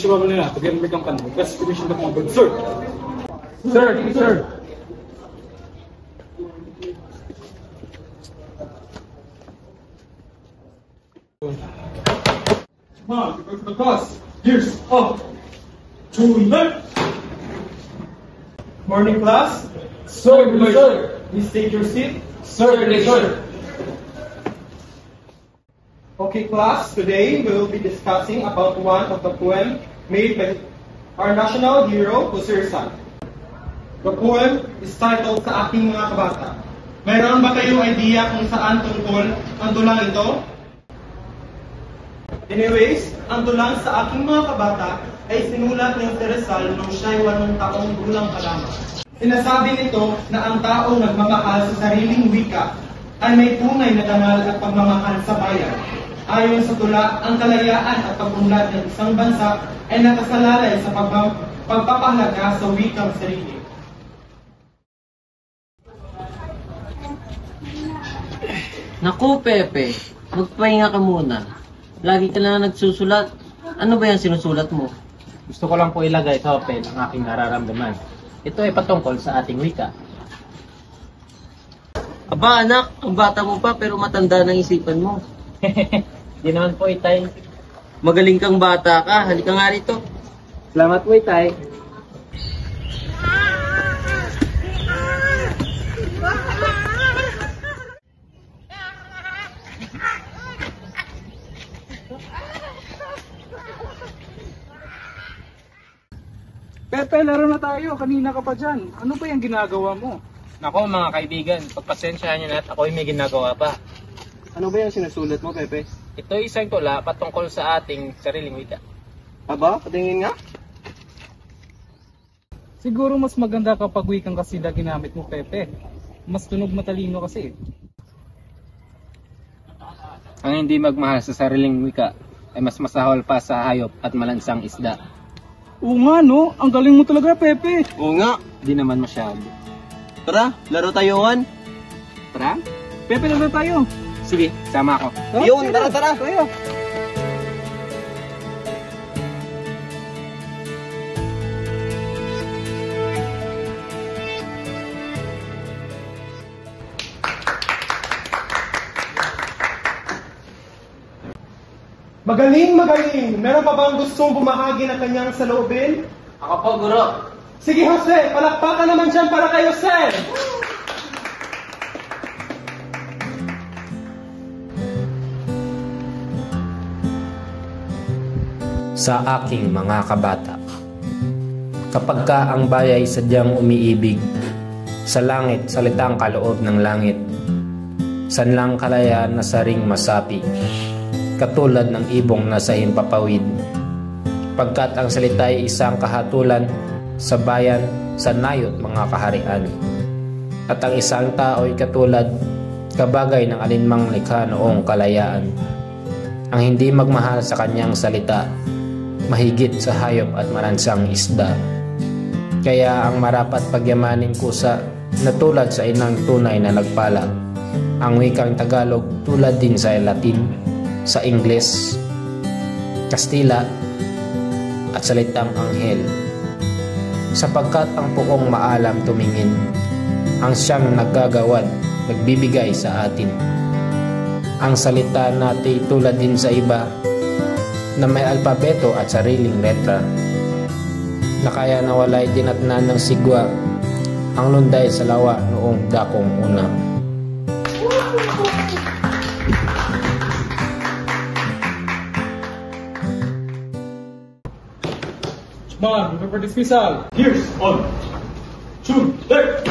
Mr. Babalina, to get in the company. That's commission of good. Sir! Sir! Sir! Come on, go to the class. Years up. To left. Morning class. Sir, good sir. Please take your seat. Sir, good sir. Okay class, today we will be discussing about one of the poem made by our national hero, Jose Rizal. The poem is titled Sa Aking Mga Kabata. Mayroon ba kayong idea kung saan tungkol ang tulang ito? Anyways, ang tulang Sa Aking Mga Kabata ay sinulat ni Jose Rizal nung siya'y 8 taong gulang pa lamang. Sinasabi nito na ang taong nagmamahal sa sariling wika ay may tunay na dangal at pagmamahal sa bayan. Ayon sa tula, ang kalayaan at pag-unlad ng isang bansa ay nakasalalay sa pagpapahalaga sa wikang sarili. Naku, Pepe, magpahinga ka muna. Lagi ka lang nagsusulat. Ano ba yung sinusulat mo? Gusto ko lang po ilagay sa papel ang aking nararamdaman. Ito ay patungkol sa ating wika. Aba, anak, ang bata mo pa pero matanda ng isipan mo. Di naman po, Itay. Magaling kang bata ka. Halika nga rito. Salamat po, Itay. Pepe, laro na tayo. Kanina ka pa dyan. Ano ba yung ginagawa mo? Nako mga kaibigan, pagpasensyahan niyo na at ako'y may ginagawa pa. Ano ba yung sinusulat mo, Pepe? Ito ay isang tula patungkol sa ating sariling wika. Aba, patingin nga. Siguro mas maganda kapag wikang kasida ginamit mo, Pepe. Mas tunog matalino kasi. Ang hindi magmahal sa sariling wika ay mas masahol pa sa hayop at malansang isda. Oo nga, no? Ang galing mo talaga, Pepe. Oo nga. Di naman masyado. Tara, laro tayo, Juan. Tara? Pepe, laro tayo. Sige, sama ako. Yun, tara, tara. Tayo. Magaling, magaling. Meron pa bang gustong bumahagi ng kanyang saloobin? Ako po, guro. Sige, Jose. Palakpakan naman dyan para kay Jose. Sa aking mga kabata, kapag ka ang bayay sadyang umiibig, sa langit salitang kaloob ng langit, sanlang kalayaan na saring masapi, katulad ng ibong nasa himpapawid, pagkat ang salita ay isang kahatulan sa bayan, sa nayot mga kaharian, at ang isang tao ay katulad kabagay ng alinmang likha noong kalayaan. Ang hindi magmahal sa kanyang salita, mahigit sa hayop at maransang isda. Kaya ang marapat pagyamanin kusa na tulad sa inang tunay na nagpala, ang wikang Tagalog tulad din sa Latin, sa Ingles, Kastila at salitang anghel, sapagkat ang puong maalam tumingin, ang siyang naggagawad, nagbibigay sa atin. Ang salita natin tulad din sa iba na may alpabeto at sariling letra, na kaya nawalay dinatnan ng sigwa ang lunday sa lawa noong dakong una. Come on, prepare for dismissal. Here's on. 2, left.